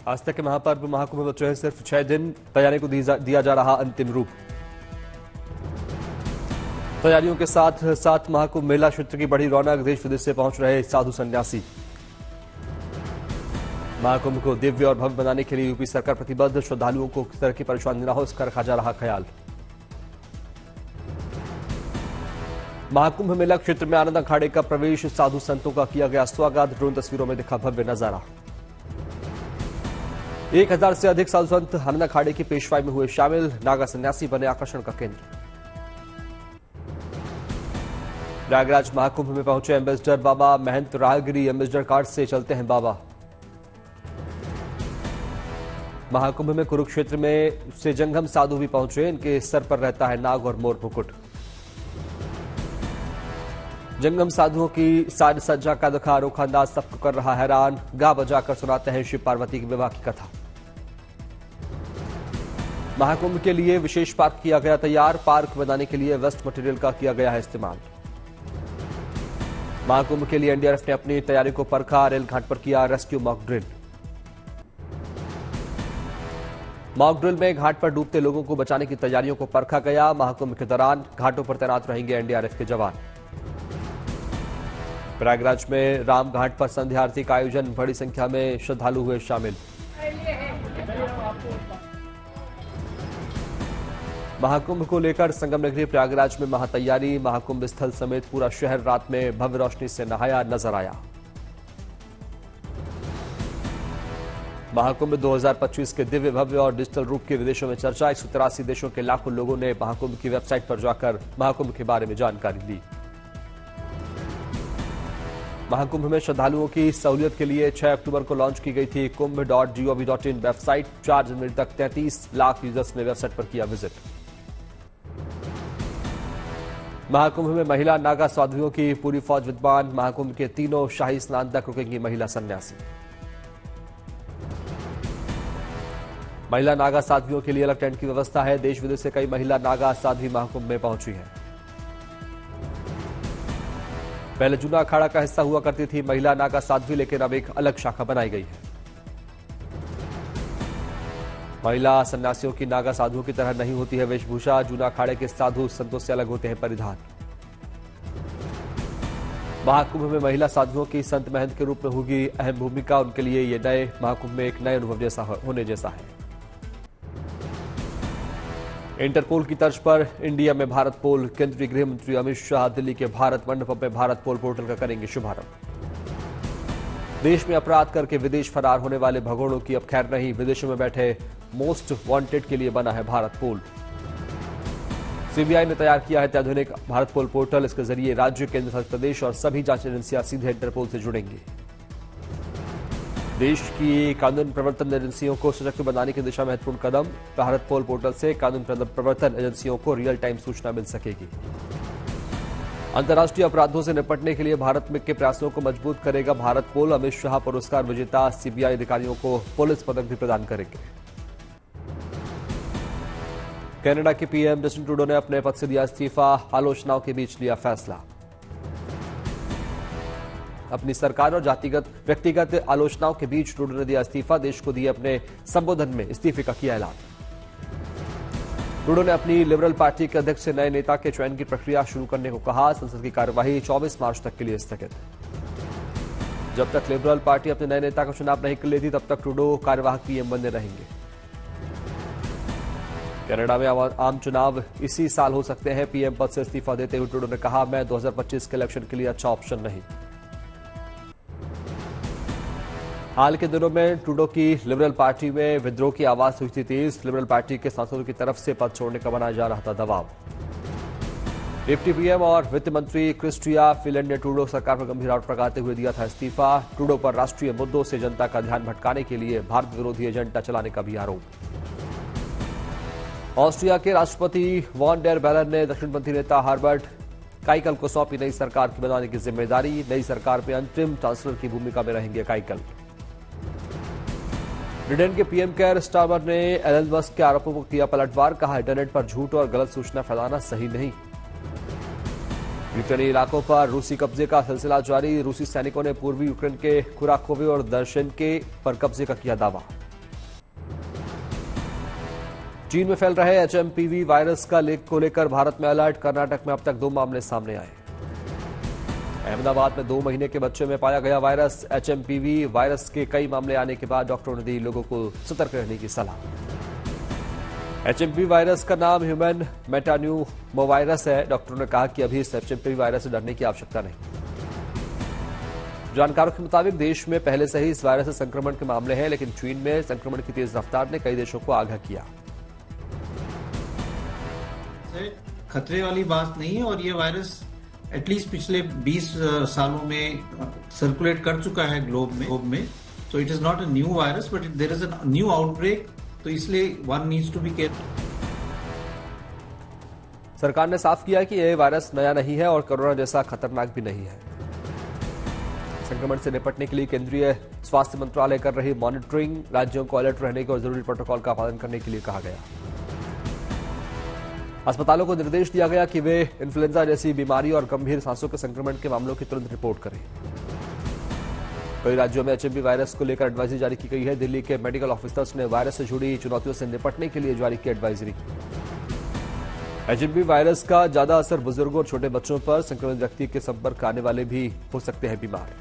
आस्था के महापर्व महाकुंभ में बचे हैं सिर्फ 6 दिन। तैयारी को दिया जा रहा अंतिम रूप। तैयारियों के साथ साथ महाकुंभ मेला क्षेत्र की बड़ी रौनक। देश विदेश से पहुंच रहे साधु संन्यासी। महाकुंभ को दिव्य और भव्य बनाने के लिए यूपी सरकार प्रतिबद्ध। श्रद्धालुओं को किसी तरह की परेशानी न हो, इसका रखा जा रहा ख्याल। महाकुंभ मेला क्षेत्र में आनंद अखाड़े का प्रवेश। साधु संतों का किया गया स्वागत। ड्रोन तस्वीरों में दिखा भव्य नजारा। 1000 से अधिक साधु संत आनंद अखाड़े की पेशवाई में हुए शामिल। नागा सन्यासी बने आकर्षण का केंद्र। प्रयागराज महाकुंभ में पहुंचे एम्बेसडर बाबा महंत राहगिरी। एम्बेसडर कार्ड से चलते हैं बाबा। महाकुंभ में कुरुक्षेत्र में से जंगम साधु भी पहुंचे। इनके सर पर रहता है नाग और मोर मुकुट। जंगम साधुओं की साज सज्जा का दिखा अनोखा अंदाज सबको कर रहा हैरान। गा बजाकर सुनाते हैं शिव पार्वती के विवाह की कथा। महाकुंभ के लिए विशेष पार्क किया गया तैयार। पार्क बनाने के लिए वेस्ट मटेरियल का किया गया है इस्तेमाल। महाकुंभ के लिए एनडीआरएफ ने अपनी तैयारी को परखा। रेल घाट पर किया rescue mock drill. Mock drill में घाट पर डूबते लोगों को बचाने की तैयारियों को परखा गया। महाकुंभ के दौरान घाटों पर तैनात रहेंगे एनडीआरएफ के जवान। प्रयागराज में राम घाट पर संध्या आरती का आयोजन। बड़ी संख्या में श्रद्धालु हुए शामिल। महाकुंभ को लेकर संगम नगरी प्रयागराज में महातैयारी। महाकुंभ स्थल समेत पूरा शहर रात में भव्य रोशनी से नहाया नजर आया। महाकुंभ 2025 के दिव्य भव्य और डिजिटल रूप की विदेशों में चर्चा। 183 देशों के लाखों लोगों ने महाकुंभ की वेबसाइट पर जाकर महाकुंभ के बारे में जानकारी ली। महाकुंभ में श्रद्धालुओं की सहूलियत के लिए 6 अक्टूबर को लॉन्च की गई थी kumbh.gov.in वेबसाइट। 4 जनवरी तक 33 लाख यूजर्स ने वेबसाइट पर किया विजिट। महाकुंभ में महिला नागा साधुओं की पूरी फौज विद्वान। महाकुंभ के तीनों शाही स्नान तक रुकेंगी महिला सन्यासी। महिला नागा साध्वियों के लिए अलग टेंट की व्यवस्था है। देश विदेश से कई महिला नागा साध्वी महाकुंभ में पहुंची हैं। पहले जूना अखाड़ा का हिस्सा हुआ करती थी महिला नागा साध्वी, लेकिन अब एक अलग शाखा बनाई गई है। महिला सन्यासियों की नागा साधुओं की तरह नहीं होती है वेशभूषा। जूना अखाड़े के साधु संतों से अलग होते हैं परिधान। महाकुंभ में महिला साधुओं की संत महंत के रूप में होगी अहम भूमिका। उनके लिए यह नए महाकुंभ में एक नए अनुभव जैसा होने जैसा है। इंटरपोल की तर्ज पर इंडिया में भारत पोल। केंद्रीय गृह मंत्री अमित शाह दिल्ली के भारत मंडपम में भारत पोल पोर्टल का करेंगे शुभारंभ। देश में अपराध करके विदेश फरार होने वाले भगोड़ों की अब खैर नहीं। विदेशों में बैठे मोस्ट वांटेड के लिए बना है भारत पोल। सीबीआई ने तैयार किया है अत्याधुनिक भारत पोल पोर्टल। इसके जरिए राज्य, केंद्र शासित प्रदेश और सभी जांच एजेंसियां सीधे इंटरपोल से जुड़ेंगी। देश की कानून प्रवर्तन एजेंसियों को सशक्त बनाने की दिशा में महत्वपूर्ण कदम। भारत पोल पोर्टल से कानून प्रवर्तन एजेंसियों को रियल टाइम सूचना मिल सकेगी। अंतर्राष्ट्रीय अपराधों से निपटने के लिए भारत के प्रयासों को मजबूत करेगा भारत पोल। अमित शाह पुरस्कार विजेता सीबीआई अधिकारियों को पुलिस पदक भी प्रदान करेंगे। कनाडा के पीएम जस्टिन ट्रूडो ने अपने पद से दिया इस्तीफा। आलोचनाओं के बीच लिया फैसला। अपनी सरकार और व्यक्तिगत आलोचनाओं के बीच ट्रूडो ने दिया इस्तीफा। देश को दिए अपने संबोधन में इस्तीफे का किया ऐलान। ट्रूडो ने अपनी लिबरल पार्टी के अध्यक्ष से नए नेता के चयन की प्रक्रिया शुरू करने को कहा। संसद की कार्यवाही 24 मार्च तक के लिए स्थगित। जब तक लिबरल पार्टी अपने नए नेता का चुनाव नहीं कर लेती, तब तक ट्रूडो कार्यवाहक पीएम बने रहेंगे। कनाडा में आम चुनाव इसी साल हो सकते हैं। पीएम पद से इस्तीफा देते हुए ट्रूडो ने कहा, मैं 2025 के इलेक्शन के लिए अच्छा ऑप्शन नहीं। हाल के दिनों में ट्रूडो की लिबरल पार्टी में विद्रोह की आवाज हुई थी तेज। लिबरल पार्टी के सांसदों की तरफ से पद छोड़ने का बनाया जा रहा था दबाव। डिप्टी पीएम और वित्त मंत्री क्रिस्टिया फिलन ने ट्रूडो सरकार पर गंभीर आरोप लगाते हुए दिया था इस्तीफा। ट्रूडो पर राष्ट्रीय मुद्दों से जनता का ध्यान भटकाने के लिए भारत विरोधी एजेंडा चलाने का भी आरोप। ऑस्ट्रिया के राष्ट्रपति वॉन डेर बेलन ने दक्षिणपंथी नेता हर्बर्ट काइकल को सौंपी नई सरकार की बनाने की जिम्मेदारी। नई सरकार में अंतरिम चांसलर की भूमिका में रहेंगे काइकल। ब्रिटेन के पीएम केयर स्टारमर ने एलन मस्क के आरोपों को किया पलटवार। कहा, इंटरनेट पर झूठ और गलत सूचना फैलाना सही नहीं। यूक्रेनी इलाकों पर रूसी कब्जे का सिलसिला जारी। रूसी सैनिकों ने पूर्वी यूक्रेन के खुराकोवे और दर्शेनके पर कब्जे का किया दावा। चीन में फैल रहे एचएमपीवी वायरस को लेकर भारत में अलर्ट। कर्नाटक में अब तक 2 मामले सामने आए। अहमदाबाद में 2 महीने के बच्चे में पाया गया वायरस। एचएमपीवी वायरस के कई मामले आने के बाद डॉक्टरों ने दी लोगों को सतर्क रहने की सलाह। एचएमपीवी वायरस का नाम ह्यूमन मेटान्यूमोवायरस है। डॉक्टरों ने कहा कि अभी इस एचएमपीवी वायरस से डरने की आवश्यकता नहीं। जानकारों के मुताबिक देश में पहले से ही इस वायरस से संक्रमण के मामले हैं, लेकिन चीन में संक्रमण की तेज रफ्तार ने कई देशों को आगाह किया। खतरे वाली बात नहीं है और ये वायरस एटलीस्ट पिछले 20 सालों में सर्कुलेट कर चुका है ग्लोब में। तो it is not a new virus but there is a new outbreak, तो इसलिए one needs to be careful. सरकार ने साफ किया कि यह वायरस नया नहीं है और कोरोना जैसा खतरनाक भी नहीं है। संक्रमण से निपटने के लिए केंद्रीय स्वास्थ्य मंत्रालय कर रही मॉनिटरिंग। राज्यों को अलर्ट रहने के और जरूरी प्रोटोकॉल का पालन करने के लिए कहा गया। अस्पतालों को निर्देश दिया गया कि वे इन्फ्लुएंजा जैसी बीमारी और गंभीर सांसों के संक्रमण के मामलों की तुरंत रिपोर्ट करें। कई राज्यों में एचएमवी वायरस को लेकर एडवाइजरी जारी की गई है। दिल्ली के मेडिकल ऑफिसर्स ने वायरस से जुड़ी चुनौतियों से निपटने के लिए जारी की एडवाइजरी। एचएमवी वायरस का ज्यादा असर बुजुर्गों और छोटे बच्चों पर। संक्रमित व्यक्ति के संपर्क आने वाले भी हो सकते हैं बीमार।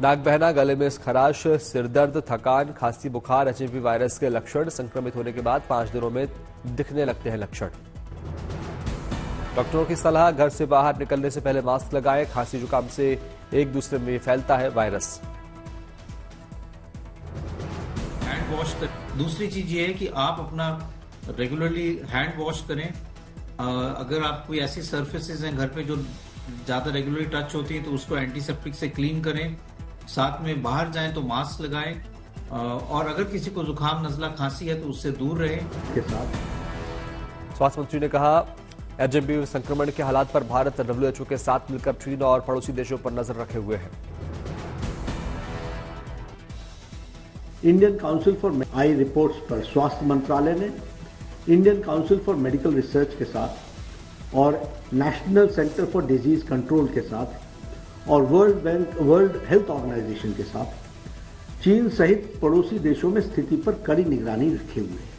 नाक बहना, गले में खराश, सिरदर्द, थकान, खांसी, बुखार एचएमवी वायरस के लक्षण। संक्रमित होने के बाद 5 दिनों में दिखने लगते हैं लक्षण। डॉक्टरों की सलाह, घर से बाहर निकलने से पहले मास्क लगाएं। खांसी जुकाम से एक दूसरे में फैलता है वायरस। हैंड वॉश करें। दूसरी चीज ये है कि आप अपना रेगुलरली हैंड वॉश करें। अगर आप कोई ऐसी सर्फेसेस हैं घर पे जो ज्यादा रेगुलरली टच होती है तो उसको एंटीसेप्टिक से क्लीन करें। साथ में बाहर जाएं तो मास्क लगाएं और अगर किसी को जुकाम, नजला, खांसी है तो उससे दूर रहें। के साथ स्वास्थ्य मंत्री ने कहा एचएमवी संक्रमण के हालात पर भारत डब्ल्यूएचओ के साथ मिलकर चीन और पड़ोसी देशों पर नजर रखे हुए है। Indian council for I reports पर स्वास्थ्य मंत्रालय ने Indian council for medical research के साथ और national centre for disease control के साथ और वर्ल्ड हेल्थ ऑर्गेनाइजेशन के साथ चीन सहित पड़ोसी देशों में स्थिति पर कड़ी निगरानी रखे हुए है।